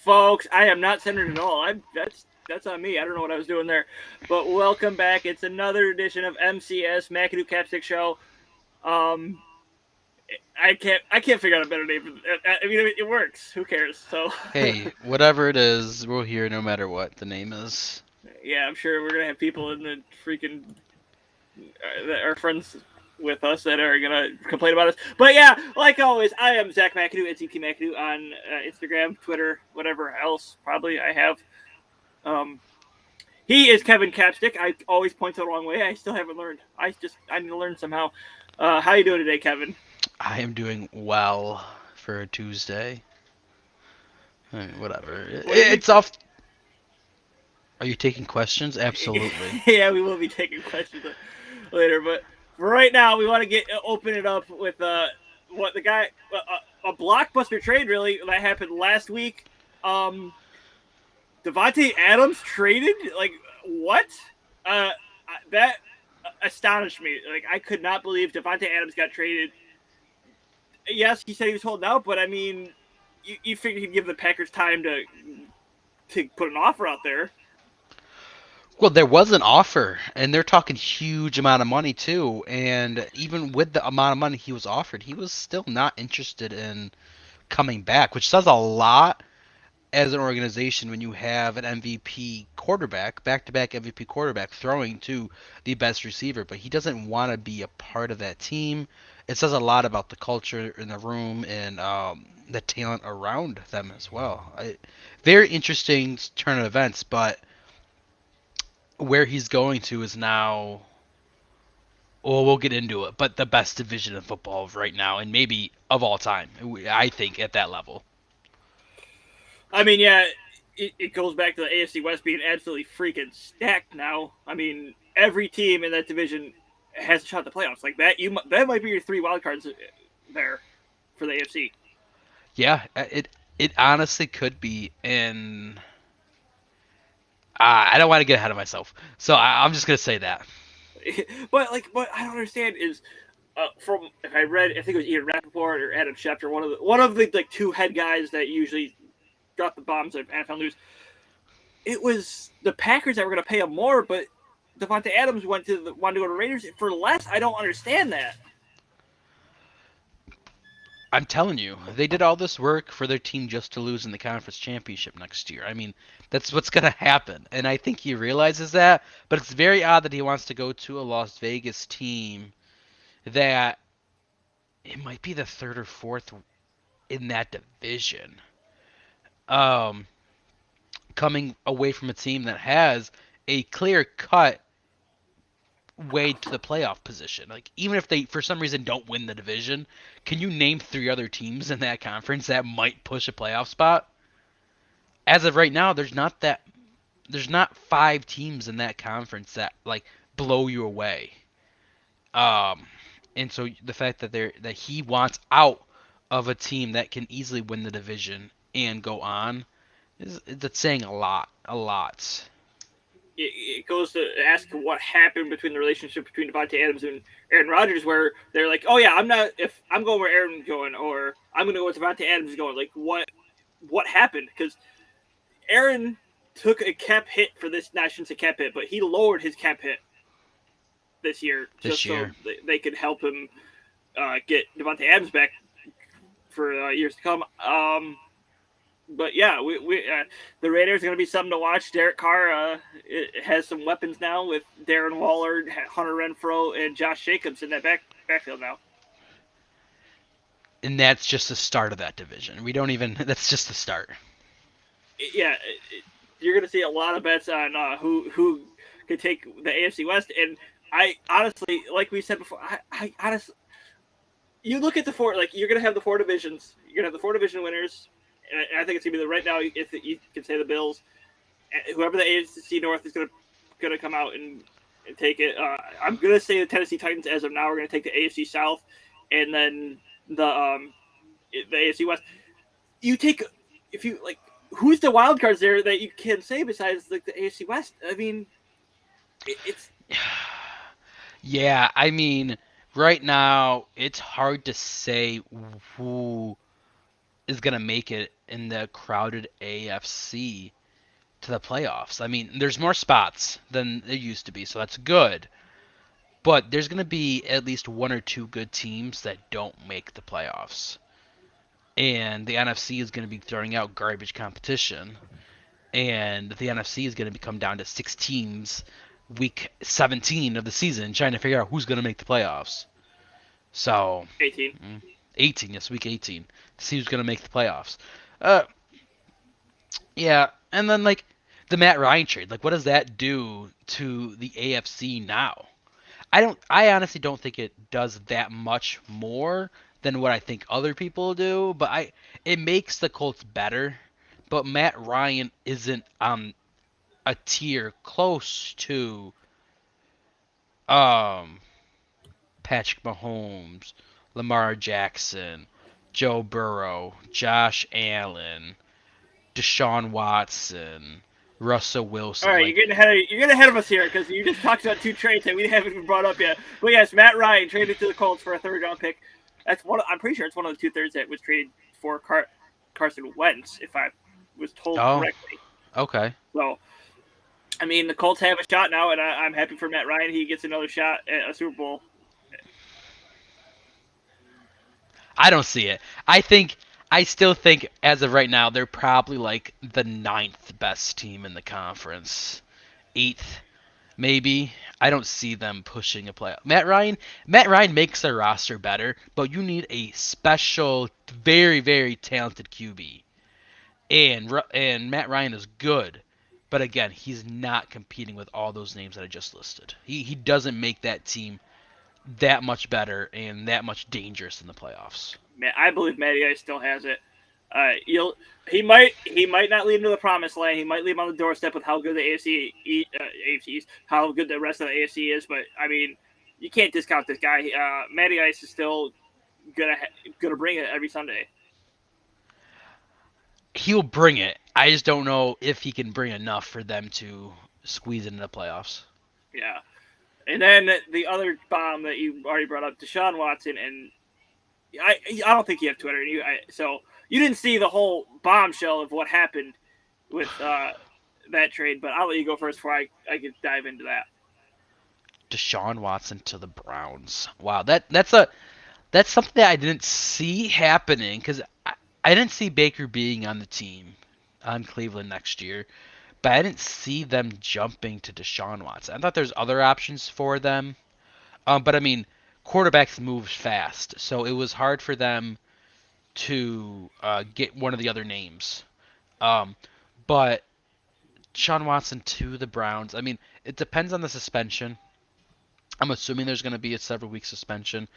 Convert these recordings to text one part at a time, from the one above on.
folks. I am not centered at all. That's on me. I don't know what I was doing there. But welcome back. It's another edition of MCS McAdoo Capstick Show. Um, I can't figure out a better name. I mean, it works. Who cares? So Hey, whatever it is, we're here no matter what the name is. yeah, I'm sure we're gonna have people in the freaking that are friends with us that are gonna complain about us. But yeah, like always, I am Zach McAdoo at ZT McAdoo on Instagram, Twitter, whatever else probably I have. Um, He is Kevin Capstick. I always point the wrong way. I still haven't learned. I need to learn somehow. How you doing today, Kevin? I am doing well for a Tuesday. I mean, whatever. What did It's off. Are you taking questions? Absolutely. yeah, we will be taking questions later, but for right now, we want to get open it up with what the guy a blockbuster trade really that happened last week. Um, Devontae Adams traded like what? That astonished me. Like I could not believe Devontae Adams got traded. Yes, he said he was holding out, but I mean, you figured he'd give the Packers time to put an offer out there. Well, there was an offer, and they're talking huge amount of money too. And even with the amount of money he was offered, he was still not interested in coming back, which says a lot as an organization when you have an MVP quarterback, back-to-back MVP quarterback throwing to the best receiver, but he doesn't want to be a part of that team. It says a lot about the culture in the room and the talent around them as well. Very interesting turn of events, but where he's going to is now. Well, we'll get into it, but the best division of football right now, and maybe of all time, I think, at that level. I mean, yeah, it goes back to the AFC West being absolutely freaking stacked now. I mean, every team in that division has a shot at the playoffs. Like that might be your three wild cards there for the AFC. Yeah, it honestly could be, and I don't want to get ahead of myself, so I'm just gonna say that. But like, what I don't understand is from if I read, I think it was Ian Rappaport or Adam Schefter, one of the like two head guys that usually drop the bombs at NFL News. It was the Packers that were going to pay him more, but Devontae Adams wanted to go to Raiders for less. I don't understand that. I'm telling you, they did all this work for their team just to lose in the conference championship next year. I mean, that's what's gonna happen, and I think he realizes that. But it's very odd that he wants to go to a Las Vegas team that it might be the third or fourth in that division. Um, Coming away from a team that has a clear cut way to the playoff position. Like even if they for some reason don't win the division, can you name three other teams in that conference that might push a playoff spot? As of right now, there's not five teams in that conference that like blow you away. Um and so the fact that he wants out of a team that can easily win the division and go on is that's saying a lot, a lot. It goes to ask what happened between the relationship between Devontae Adams and Aaron Rodgers, where they're like, "Oh yeah, I'm not if I'm going where Aaron's going, or I'm going to go where Devontae Adams is going." Like, what happened? Because Aaron took a cap hit for this. Not I shouldn't say cap hit, but he lowered his cap hit this year This just so year. they could help him get Devontae Adams back for years to come. But yeah, the Raiders are going to be something to watch. Derek Carr has some weapons now with Darren Waller, Hunter Renfro, and Josh Jacobs in that backfield now. And that's just the start of that division. We don't even that's just the start. Yeah, you're going to see a lot of bets on who could take the AFC West. And I honestly, like we said before, I honestly, you look at the four, like you're going to have the four divisions. You're going to have the four division winners. And I think it's going to be right now, if you can say the Bills, whoever the AFC North is going to come out and take it. I'm going to say the Tennessee Titans as of now are going to take the AFC South, and then the AFC West. You take if you like, who's the wild cards there that you can say besides like the AFC West? I mean, it's Yeah, I mean, right now it's hard to say who is going to make it in the crowded AFC to the playoffs. I mean, there's more spots than there used to be, so that's good. But there's going to be at least one or two good teams that don't make the playoffs. And the NFC is going to be throwing out garbage competition. And the NFC is going to come down to 6 teams week 17 of the season trying to figure out who's going to make the playoffs. So, 18. 18, yes, week 18. To see who's going to make the playoffs. Uh, yeah, and then, like, the Matt Ryan trade. Like, what does that do to the AFC now? I honestly don't think it does that much more than what I think other people do, but it makes the Colts better. But Matt Ryan isn't a tier close to um Patrick Mahomes, Lamar Jackson, Joe Burrow, Josh Allen, Deshaun Watson, Russell All Wilson. right, Like, you're getting ahead of us here because you just talked about 2 trades that we haven't even brought up yet. But yes, Matt Ryan traded to the Colts for a 3rd-round pick. That's one. I'm pretty sure it's one of the 2/3 that was traded for Carson Wentz, if I was told correctly. Okay. So, I mean, the Colts have a shot now, and I'm happy for Matt Ryan. He gets another shot at a Super Bowl. I don't see it. I still think as of right now they're probably like the 9th best team in the conference. 8th maybe. I don't see them pushing a playoff. Matt Ryan makes their roster better, but you need a special very very talented QB. And Matt Ryan is good. But again, he's not competing with all those names that I just listed. He doesn't make that team that much better and that much dangerous in the playoffs. Man, I believe Matty Ice still has it. He might not lead him to the promised land. He might leave him on the doorstep with how good the AFC East, how good the rest of the AFC is. But I mean, you can't discount this guy. Matty Ice is still gonna bring it every Sunday. He'll bring it. I just don't know if he can bring enough for them to squeeze into the playoffs. Yeah. And then the other bomb that you already brought up, Deshaun Watson, and I don't think you have Twitter, so you didn't see the whole bombshell of what happened with that trade. But I'll let you go first before I can dive into that. Deshaun Watson to the Browns. Wow, that's something that I didn't see happening because I didn't see Baker being on the team on Cleveland next year, but I didn't see them jumping to Deshaun Watson. I thought there's other options for them, but I mean, quarterbacks move fast, so it was hard for them to get one of the other names. Um, but Deshaun Watson to the Browns. I mean, it depends on the suspension. I'm assuming there's going to be a several week suspension,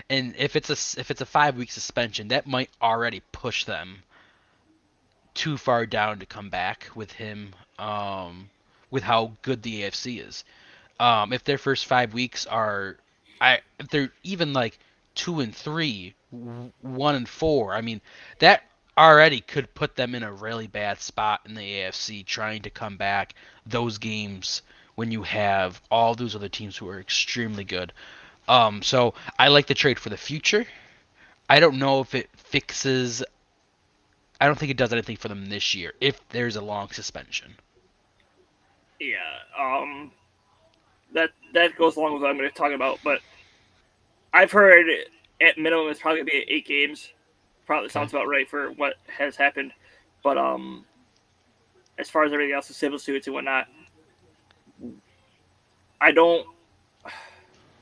and if it's a 5 week suspension, that might already push them too far down to come back with him. With how good the AFC is, if their first 5 weeks are, if they're even like 2-3, 1-4, I mean that already could put them in a really bad spot in the AFC trying to come back those games when you have all those other teams who are extremely good. So I like the trade for the future. I don't know if it fixes. I don't think it does anything for them this year if there's a long suspension. Yeah. That goes along with what I'm going to talk about. But I've heard at minimum it's probably going to be 8 games. Probably sounds about right for what has happened. But as far as everything else, the civil suits and whatnot, I don't.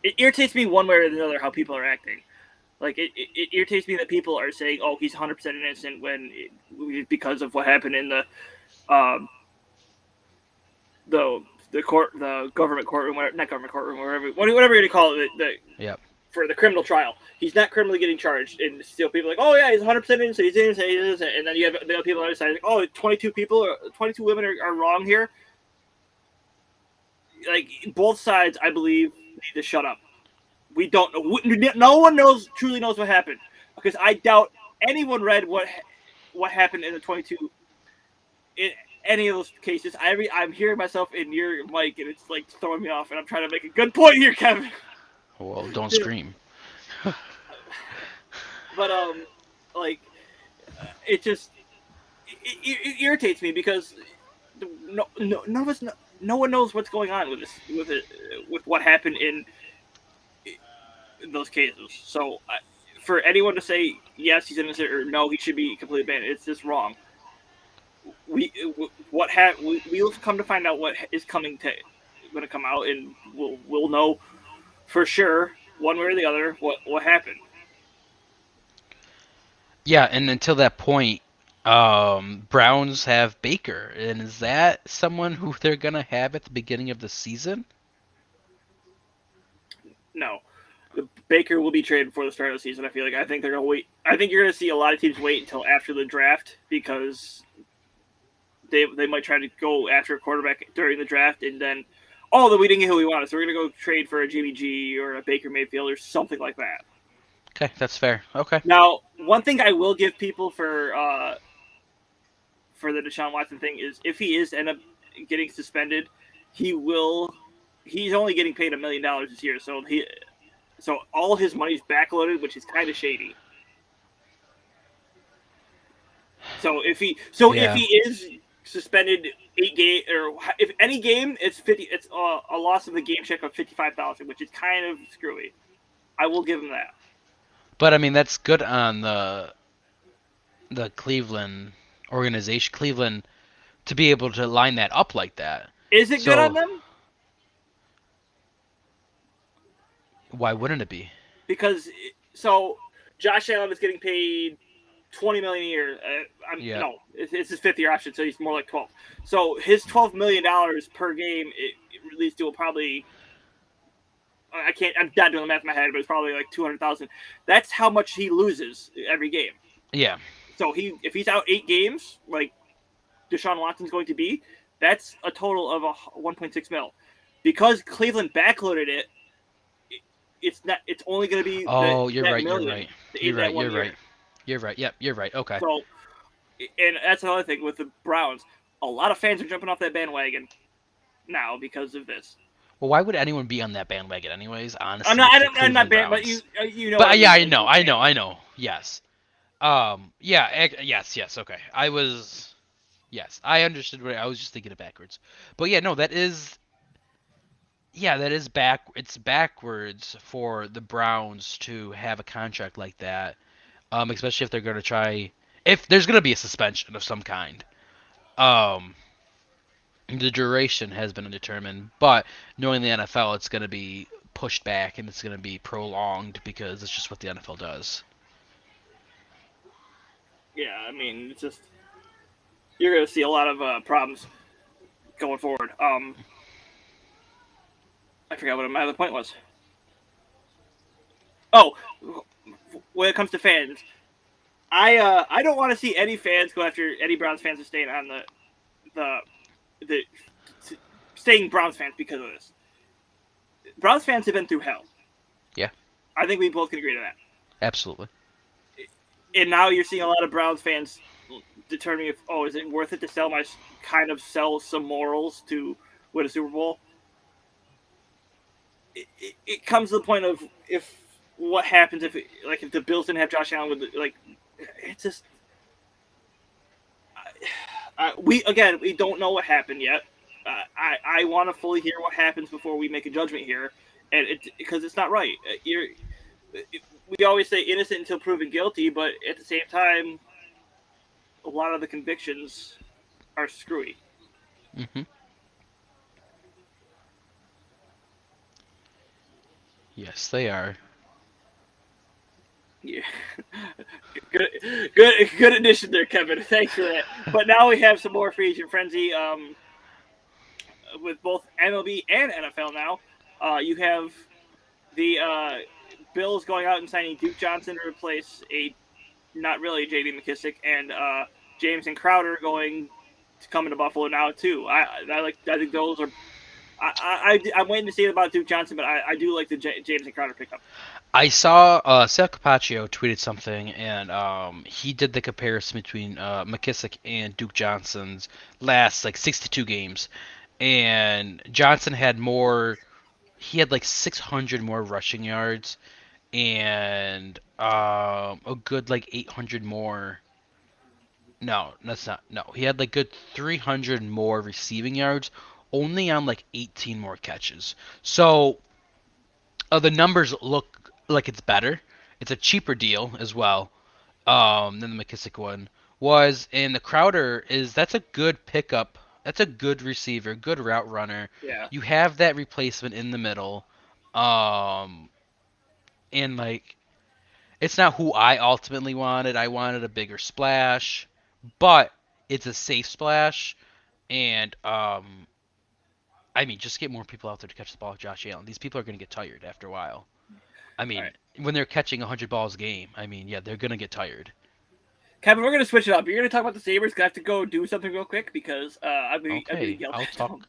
It irritates me one way or the other how people are acting. Like it irritates me that people are saying, "Oh, he's 100% innocent," because of what happened in um, the government courtroom, not government courtroom, whatever you're going to call it, Yep. for the criminal trial. He's not criminally getting charged, and still people are like, "Oh yeah, he's 100% innocent. He's innocent. He's innocent." And then you have the people on the other side like, "Oh, 22 women are wrong here." Like both sides, I believe, need to shut up. We don't know. No one truly knows what happened because I doubt anyone read what happened in the 22. In any of those cases, I'm hearing myself in your mic and it's like throwing me off. And I'm trying to make a good point here, Kevin. Well, don't scream. But like it just it irritates me because none of us, no one knows what's going on with this, with what happened in those cases. So for anyone to say yes, he's innocent or no, he should be completely banned, it's just wrong. We'll come to find out what is going to come out, and we'll know for sure one way or the other what happened. Yeah, and until that point, Browns have Baker, and is that someone who they're gonna have at the beginning of the season? No, Baker will be traded before the start of the season. I feel like I think they're gonna wait. I think you're gonna see a lot of teams wait until after the draft because they might try to go after a quarterback during the draft, and then then we didn't get who we wanted, so we're gonna go trade for a Jimmy G or a Baker Mayfield or something like that. Okay, that's fair. Okay. Now, one thing I will give people for the Deshaun Watson thing is if he is end up getting suspended, he will. He's only getting paid $1 million this year, so all his money's backloaded, which is kind of shady. So if he is suspended 8 game, or if any game, it's 50. It's a loss of the game check of 55,000, which is kind of screwy. I will give him that. But I mean, that's good on the Cleveland organization, Cleveland, to be able to line that up like that. Is it good on So them? why wouldn't it be? Because Josh Allen is getting paid $20 million a year. Yeah. No, it's his 5th-year option, so he's more like 12. So his $12 million per game, it leads to probably. I'm not doing the math in my head, but it's probably like 200,000. That's how much he loses every game. Yeah. So if he's out 8 games, like Deshaun Watson's going to be, that's a total of 1.6 mil. Because Cleveland backloaded it, it's not. It's only going to be. You're right. Million, You're right. You're right. You're right. You're right. Yep. You're right. Okay. So, and that's another thing with the Browns. A lot of fans are jumping off that bandwagon now because of this. Well, why would anyone be on that bandwagon, anyways? Honestly, I'm not banned, but you know. But yeah, I know. Yes. Yes. Okay. Yes, I understood what I was just thinking it backwards. But yeah, no, that is. Yeah, that is back. It's backwards for the Browns to have a contract like that, especially if they're going to try. If there's going to be a suspension of some kind. Um, the duration has been undetermined, but knowing the NFL, it's going to be pushed back and it's going to be prolonged because it's just what the NFL does. Yeah, I mean, it's just you're going to see a lot of problems going forward. I forgot what my other point was. Oh, when it comes to fans, I don't want to see any fans go after any Browns fans are staying on the staying Browns fans because of this. Browns fans have been through hell. Yeah. I think we both can agree to that. Absolutely. And now you're seeing a lot of Browns fans determining if, is it worth it to sell some morals to win a Super Bowl? It comes to the point of what happens if the Bills didn't have Josh Allen it's just we don't know what happened yet. I want to fully hear what happens before we make a judgment here, and because it's not right. We always say innocent until proven guilty, but at the same time, a lot of the convictions are screwy. Mm-hmm. Yes, they are. Yeah, good addition there, Kevin. Thanks for that. But now we have some more free agent frenzy with both MLB and NFL. Now you have the Bills going out and signing Duke Johnson to replace not really J.D. McKissick, and Jameson Crowder going to come into Buffalo now too. I think those are. I'm waiting to see about Duke Johnson, but I do like the Jameson Crowder pickup. I saw Sal Capaccio tweeted something, and he did the comparison between McKissick and Duke Johnson's last 62 games, and Johnson had more. He had 600 more rushing yards, and a good 800 more No, that's not. No, he had like good 300 more receiving yards, only on like 18 more catches. So the numbers look like it's better. It's a cheaper deal as well than the McKissick one was, and the Crowder is that's a good pickup. That's a good receiver, good route runner. Yeah. You have that replacement in the middle, um, and like it's not who I ultimately wanted. I wanted a bigger splash, but it's a safe splash, and I mean, just get more people out there to catch the ball with Josh Allen. These people are going to get tired after a while. I All mean, right. when they're catching 100 balls a game, I mean, yeah, they're going to get tired. Kevin, we're gonna switch it up. You're gonna talk about the Sabres. 'Cause I have to go do something real quick because I'm getting Okay, yelled I'll at. talk.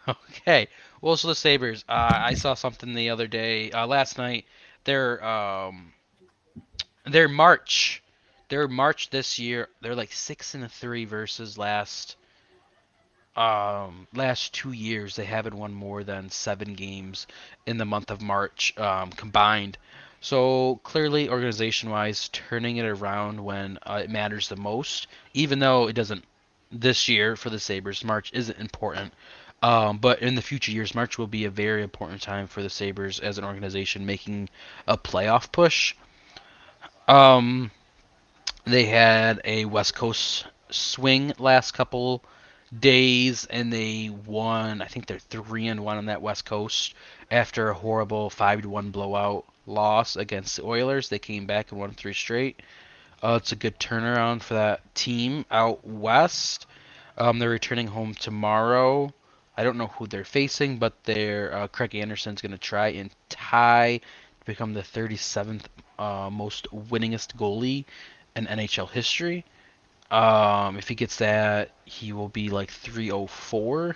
Okay. Well, so the Sabres, I saw something the other day, last night. Their their March, their March this year, they're like 6-3 versus last 2 years. They haven't won more than 7 games in the month of March combined. So clearly, organization-wise, turning it around when it matters the most, even though it doesn't this year for the Sabres, March isn't important. But in the future years, March will be a very important time for the Sabres as an organization making a playoff push. Um, they had a West Coast swing last couple days, and they won. I think they're 3-1 on that West Coast after a horrible 5-1 blowout loss against the Oilers. They came back and won 3 straight. It's a good turnaround for that team out west. They're returning home tomorrow. I don't know who they're facing, but they're Craig Anderson's going to try and tie to become the 37th most winningest goalie in NHL history. If he gets that, he will be like 304.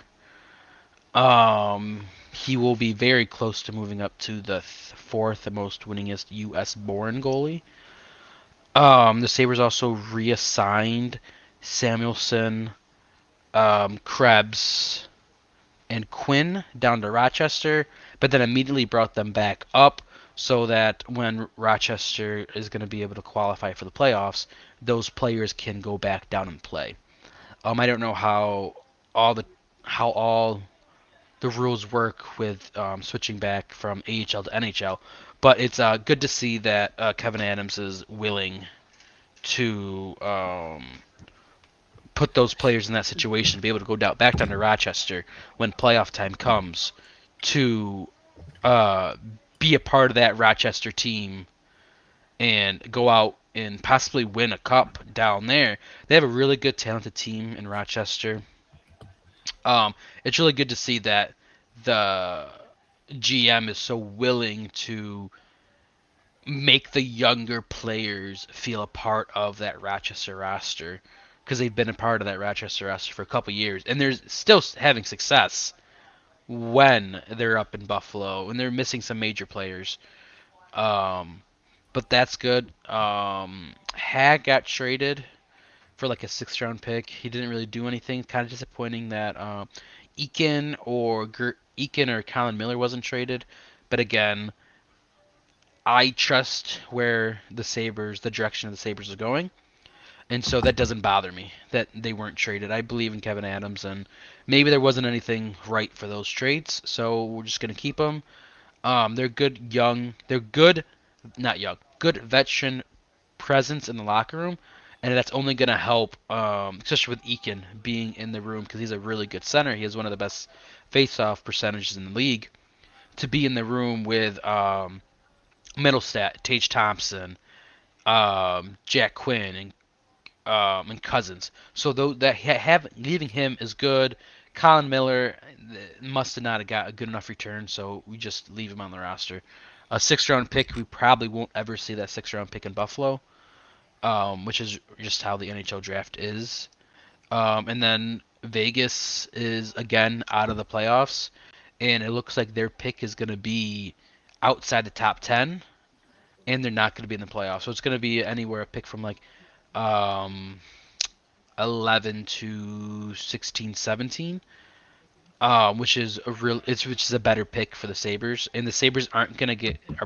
He will be very close to moving up to the fourth most winningest U.S. born goalie. The Sabres also reassigned Samuelson, Krebs, and Quinn down to Rochester, but then immediately brought them back up so that when Rochester is going to be able to qualify for the playoffs, those players can go back down and play. I don't know all the how all the rules work with switching back from AHL to NHL, but it's good to see that Kevin Adams is willing to put those players in that situation to be able to go down back down to Rochester when playoff time comes to uh, be a part of that Rochester team and go out and possibly win a cup down there. They have a really good, talented team in Rochester. It's really good to see that the GM is so willing to make the younger players feel a part of that Rochester roster because they've been a part of that Rochester roster for a couple years and they're still having success when they're up in Buffalo and they're missing some major players. Um, but that's good. Hag got traded for like a 6th round pick. He didn't really do anything. Kind of disappointing that Eakin or Colin Miller wasn't traded. But again, I trust where the direction of the Sabres is going. And so that doesn't bother me that they weren't traded. I believe in Kevin Adams, and maybe there wasn't anything right for those trades, so we're just going to keep them. They're good young, they're good, not young, good veteran presence in the locker room, and that's only going to help, especially with Eakin being in the room because he's a really good center. He has one of the best face-off percentages in the league. To be in the room with Middlestat, Tage Thompson, Jack Quinn, and Cousins. So though that have leaving him is good. Colin Miller must have not got a good enough return, so we just leave him on the roster. A 6th round pick, we probably won't ever see that 6th round pick in Buffalo, which is just how the NHL draft is. And then Vegas is again out of the playoffs, and it looks like their pick is going to be outside the top 10, and they're not going to be in the playoffs. So it's going to be anywhere a pick from like um, 11 to 16, 17, which is a better pick for the Sabres. And the Sabres are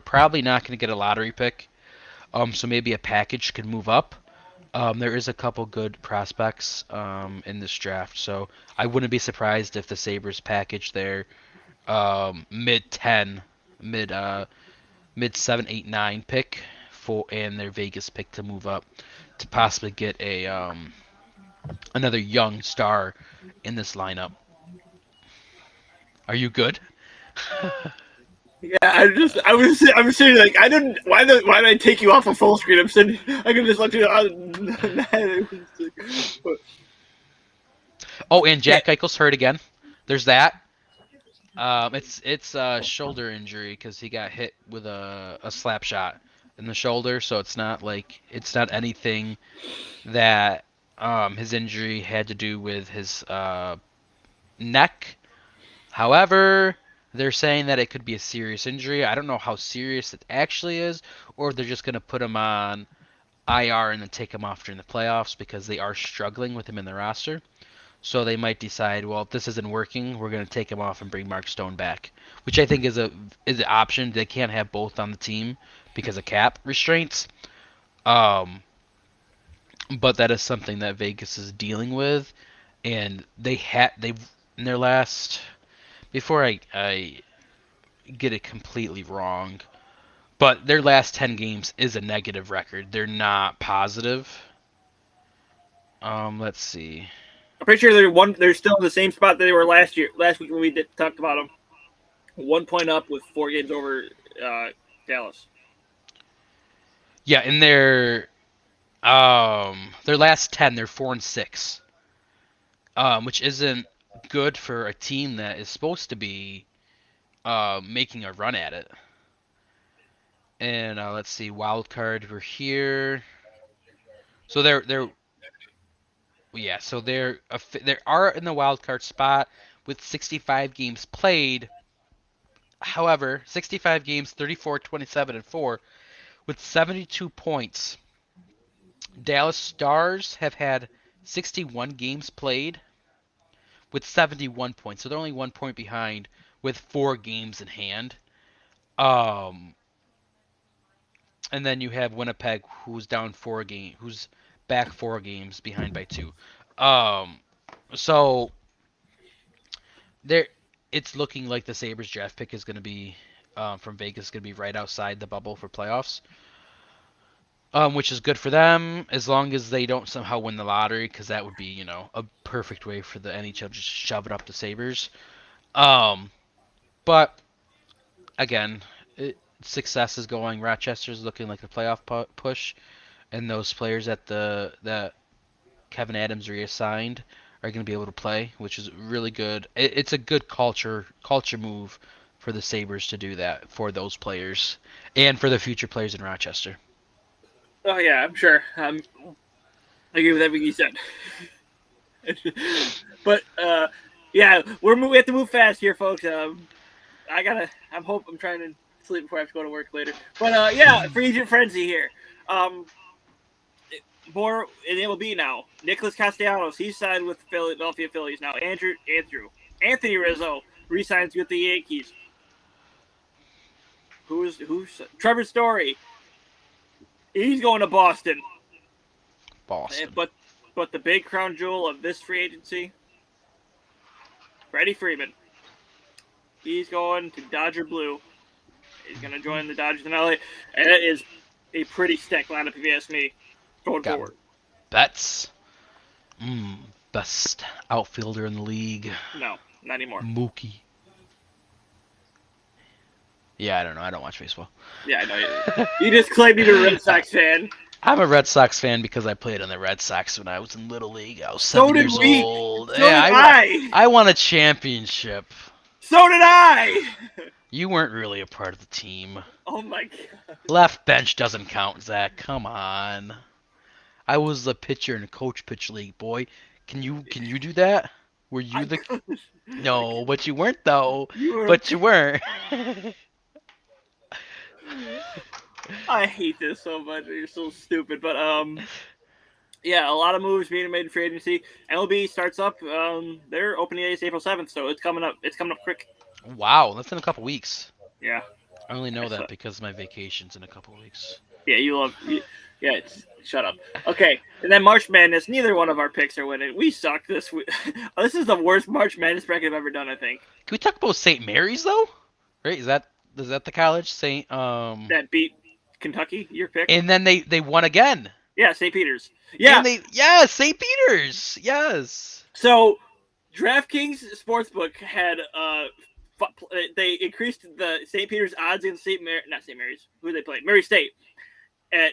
probably not gonna get a lottery pick. So maybe a package could move up. There is a couple good prospects in this draft, so I wouldn't be surprised if the Sabres package their mid 10, mid 7, 8, 9 pick for and their Vegas pick to move up to possibly get a another young star in this lineup. Are you good? Yeah, I'm sitting like I didn't. Why did I take you off of full screen? I'm sitting. I could just let you. Oh, and Yeah, Jack Eichel's hurt again. There's that. It's a shoulder injury because he got hit with a slap shot in the shoulder, so it's not anything that his injury had to do with his neck. However, they're saying that it could be a serious injury. I don't know how serious it actually is, or if they're just gonna put him on IR and then take him off during the playoffs because they are struggling with him in the roster. So they might decide, well, if this isn't working, we're going to take him off and bring Mark Stone back, which I think is an option. They can't have both on the team because of cap restraints. Um, but that is something that Vegas is dealing with, and they've in their last before I get it completely wrong, but their last 10 games is a negative record. They're not positive. Let's see. I'm pretty sure they're still in the same spot that they were last week when we talked about them. 1 point up with 4 games over Dallas. Yeah, in their last 10, they're 4-6, which isn't good for a team that is supposed to be making a run at it. And let's see, wild card, we're here. So they're yeah, so they are in the wild card spot with 65 games played. However, 65 games, 34, 27, and 4 with 72 points. Dallas Stars have had 61 games played with 71 points. So they're only 1 point behind with 4 games in hand. Um, and then you have Winnipeg, who's down 4 games, who's back 4 games behind by 2. Um, so there, it's looking like the Sabres draft pick is going to be from Vegas, going to be right outside the bubble for playoffs. Which is good for them as long as they don't somehow win the lottery, because that would be, a perfect way for the NHL to just shove it up the Sabres. Um, but again, success is going. Rochester's looking like a playoff push, and those players that Kevin Adams reassigned are going to be able to play, which is really good. It's a good culture move for the Sabres to do that for those players and for the future players in Rochester. Oh yeah, I'm sure. I agree with everything you said. But yeah, we have to move fast here, folks. I'm trying to sleep before I have to go to work later. But yeah, free agent frenzy here. Um, more in MLB now. Nicholas Castellanos, he signed with the Philadelphia Phillies now. Anthony Rizzo resigns with the Yankees. Who's Trevor Story? He's going to Boston. Boston. But the big crown jewel of this free agency, Freddie Freeman. He's going to Dodger Blue. He's going to join the Dodgers in LA. And that is a pretty stacked lineup, if you ask me, going forward. Betts. Best outfielder in the league. No, not anymore. Mookie. Yeah, I don't know. I don't watch baseball. Yeah, I know. You just claimed you're a Red Sox fan. I'm a Red Sox fan because I played on the Red Sox when I was in Little League. I was 7 years old. So did I. I won a championship. So did I. You weren't really a part of the team. Oh my god. Left bench doesn't count, Zach. Come on. I was the pitcher in a coach pitch league, boy. Can you do that? Were you No, but you weren't though. But you weren't. I hate this so much. You're so stupid. But yeah, a lot of moves being made in free agency. MLB starts up. They're opening days April 7th, so it's coming up. It's coming up quick. Wow, that's in a couple weeks. Yeah. I only know that because my vacation's in a couple weeks. Yeah, Yeah, shut up. Okay, and then March Madness. Neither one of our picks are winning. We suck this week. This is the worst March Madness bracket I've ever done. I think Can we talk about St. Mary's though? Right? Is that the college St. that beat Kentucky. Your pick. And then they won again. Yeah, St. Peter's. Yeah. And yes, St. Peter's. Yes. So DraftKings Sportsbook had they increased the St. Peter's odds in not St. Mary's. Who they played? Mary State at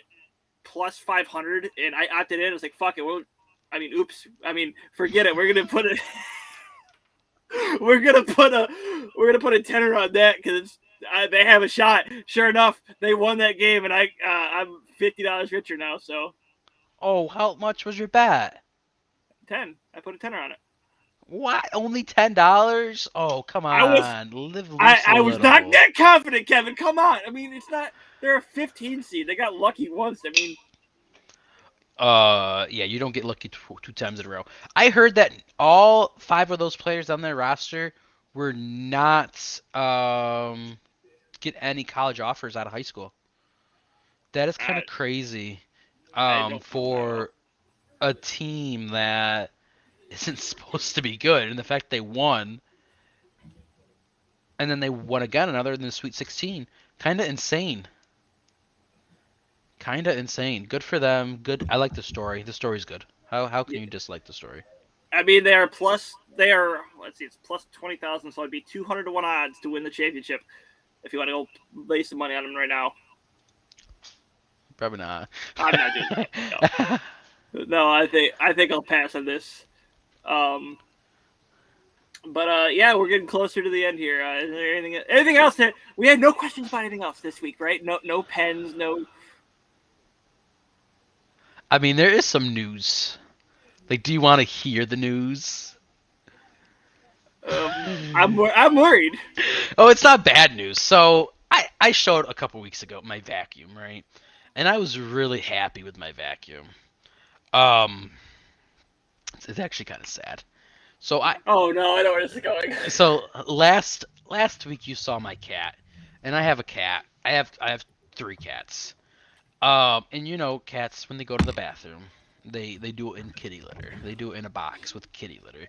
plus 500, and I opted in. I was like, fuck it. Oops. Forget it. We're gonna put it. we're gonna put a tenner on that because they have a shot. Sure enough, they won that game, and I'm $50 richer now. So Oh, how much was your bet? 10. I put a tenner on it. What? Only $10? Oh, come on. Live loose I a was not little. that confident, Kevin. Come on. It's not. They're a 15 seed. They got lucky once. Yeah, you don't get lucky two times in a row. I heard that all 5 of those players on their roster were not get any college offers out of high school. That is kind I, of crazy. I don't know. For a team that isn't supposed to be good, and the fact they won, and then they won again another in the Sweet 16, kind of insane. Kind of insane. Good for them. Good. I like the story. The story's good. How can you dislike the story? They are plus. They are. Let's see. It's plus 20,000. So it'd be 200 to 1 odds to win the championship. If you want to go lay some money on them right now. Probably not. I'm not doing that. No, I think I'll pass on this. But yeah, we're getting closer to the end here. Is there anything else that we had no questions about anything else this week, right? No pens, no. I mean, there is some news. Like, do you want to hear the news? I'm worried. Oh, it's not bad news. So I showed a couple weeks ago my vacuum, right? And I was really happy with my vacuum. Um, it's actually kind of sad. So Oh no, I know where this is going. so last week you saw my cat, and I have a cat. I have 3 cats. And cats when they go to the bathroom, they do it in kitty litter. They do it in a box with kitty litter.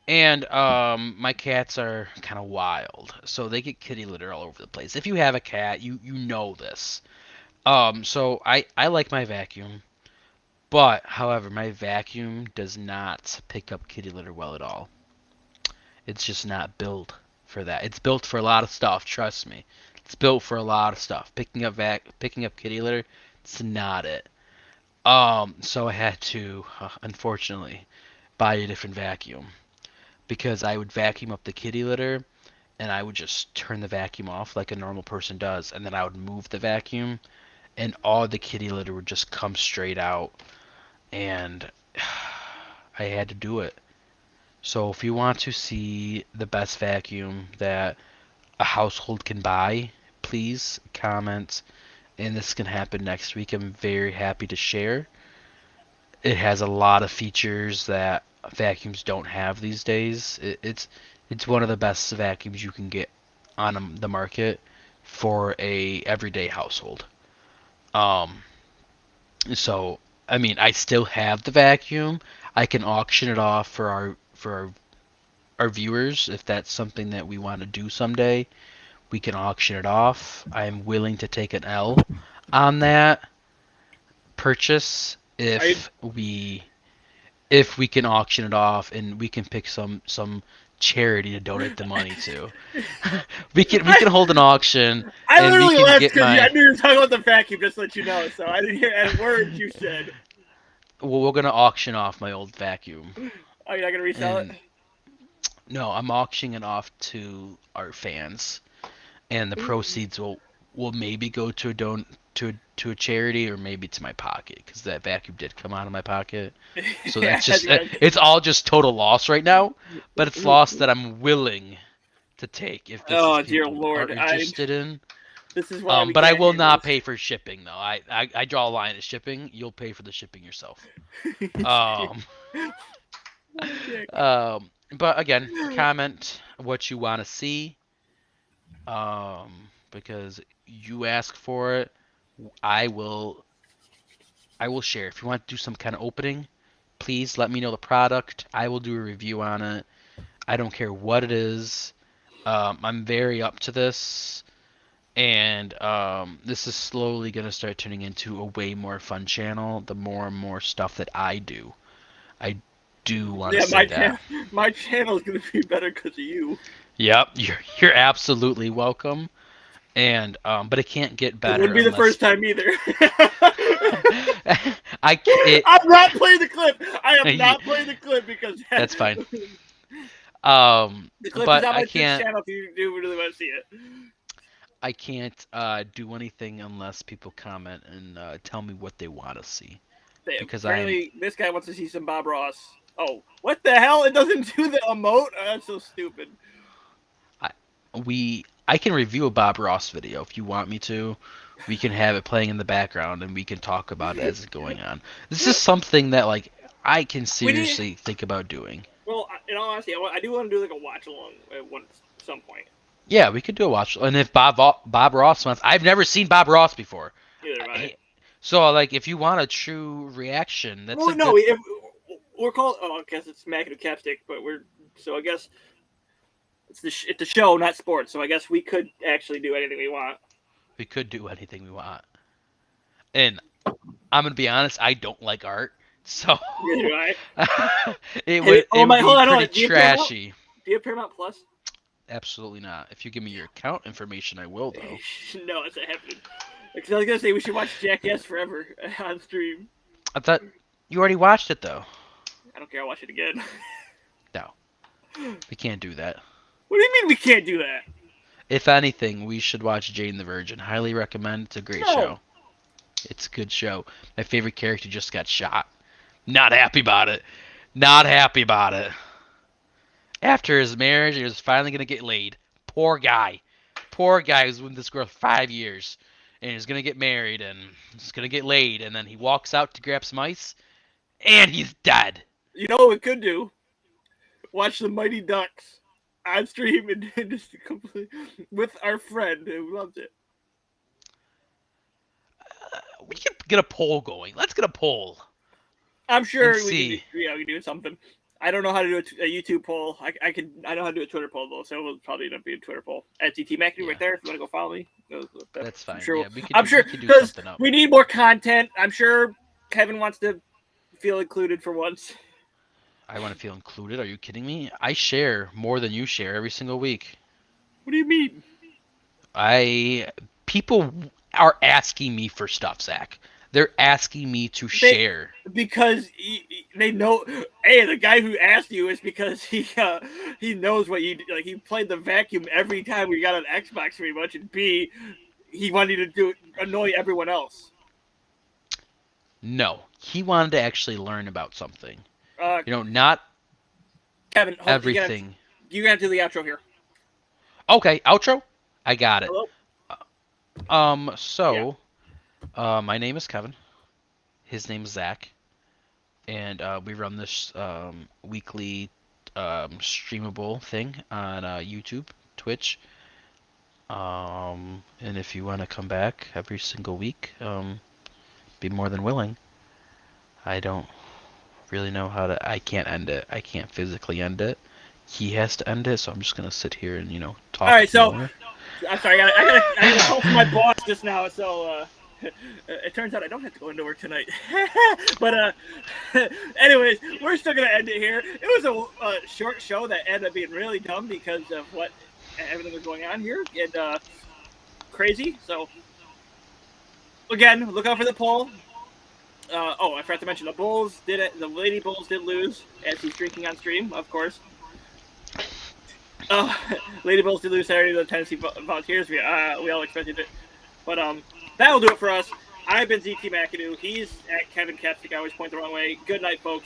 And my cats are kind of wild, so they get kitty litter all over the place. If you have a cat, you know this. So I like my vacuum, but however, my vacuum does not pick up kitty litter well at all. It's just not built for that. It's built for a lot of stuff, trust me. It's built for a lot of stuff. Picking up kitty litter, it's not it. So I had to, unfortunately, buy a different vacuum because I would vacuum up the kitty litter and I would just turn the vacuum off like a normal person does, and then I would move the vacuum and all the kitty litter would just come straight out, and I had to do it. So if you want to see the best vacuum that a household can buy, please comment, and this can happen next week. I'm very happy to share. It has a lot of features that vacuums don't have these days. It's one of the best vacuums you can get on the market for a everyday household. Um, so I mean, I still have the vacuum. I can auction it off for our viewers if that's something that we want to do someday. We can auction it off. I'm willing to take an L on that purchase I if we can auction it off and we can pick some charity to donate the money to. we can hold an auction I and we literally can laughed get because I my knew you were talking about the vacuum. Just to let you know, so I didn't hear any words you said. well, we're gonna auction off my old vacuum. Oh, you're not gonna resell it? And no, I'm auctioning it off to our fans, and the proceeds will maybe go to a to a charity or maybe to my pocket because that vacuum did come out of my pocket. So Yeah, that's just yeah. it's all just total loss right now, but it's loss that I'm willing to take if this is Oh dear people are lord! interested in. This is why we But I can't will handle not this. pay for shipping though. I draw a line at shipping. You'll pay for the shipping yourself. Um, but again, comment what you want to see. Because you ask for it, I will I will share. If you want to do some kind of opening, please let me know the product. I will do a review on it. I don't care what it is. I'm very up to this. And this is slowly going to start turning into a way more fun channel the more and more stuff that I do. I do want to Yeah, say that. my channel is gonna be better because of you. Yep, you're absolutely welcome. And but it can't get It better wouldn't be the unless first time either. I it I'm not playing the clip. I am not playing the clip because that's fine. the clip is But on my Twitch channel if you do really want to see it. I can't do anything unless people comment and tell me what they want to see because Apparently, this guy wants to see some Bob Ross. Oh, what the hell? It doesn't do the emote? Oh, that's so stupid. I I can review a Bob Ross video if you want me to. We can have it playing in the background and we can talk about it as it's going on. This is something that like I can seriously think about doing. Well, in all honesty, I do want to do like a watch along at some point. Yeah, we could do a watch. And if Bob Ross wants, I've never seen Bob Ross before. Either way. So like, if you want a true reaction, that's well, a no, good... we're called. Oh, I guess it's McAdoo Capstick, but I guess it's the show, not sports. So I guess we could actually do anything we want. We could do anything we want. And I'm gonna be honest, I don't like art, so Neither do I. it would be pretty trashy. Do you have Paramount Plus? Absolutely not. If you give me your account information, I will, though. No, it's not happening. Because I was gonna say we should watch Jackass Forever on stream. I thought you already watched it, though. I don't care. I'll watch it again. No, we can't do that. What do you mean we can't do that? If anything, we should watch Jane the Virgin. Highly recommend. It's a great show. It's a good show. My favorite character just got shot. Not happy about it. Not happy about it. After his marriage, he was finally going to get laid. Poor guy. Poor guy who's with this girl 5 years. And he's going to get married and he's going to get laid. And then he walks out to grab some ice. And he's dead. You know what we could do? Watch the Mighty Ducks on stream and just with our friend who loves it. We can get a poll going. Let's get a poll. I'm sure we can do something. I don't know how to do a YouTube poll. I know how to do a Twitter poll though, so it'll probably end up being a Twitter poll. At TT McAdoo right there. If you want to go follow me, that's fine. I'm sure because we need more content. I'm sure Kevin wants to feel included for once. I want to feel included. Are you kidding me? I share more than you share every single week. What do you mean? People are asking me for stuff, Zach. They're asking me to share because they know. A, the guy who asked you is because he knows what you like. He played the vacuum every time we got an Xbox, pretty much. And B, he wanted to annoy everyone else. No, he wanted to actually learn about something. Not Kevin. Everything. You gotta do the outro here. Okay, outro. I got it. Hello? My name is Kevin. His name is Zach. And we run this weekly streamable thing on YouTube, Twitch. And if you want to come back every single week, be more than willing. I don't really know how to... I can't end it. I can't physically end it. He has to end it, so I'm just going to sit here and, talk. All right, so... I'm sorry, I got call from my boss just now, so it turns out I don't have to go into work tonight. But anyways, we're still gonna end it here. It was a short show that ended up being really dumb because of what everything was going on here and crazy. So again, look out for the poll. I forgot to mention the Bulls did it. The Lady Bulls did lose as he's drinking on stream, of course. Lady Bulls did lose Saturday to the Tennessee Volunteers. We all expected it. But that'll do it for us. I've been ZT McAdoo. He's at Kevin Capstick. I always point the wrong way. Good night, folks.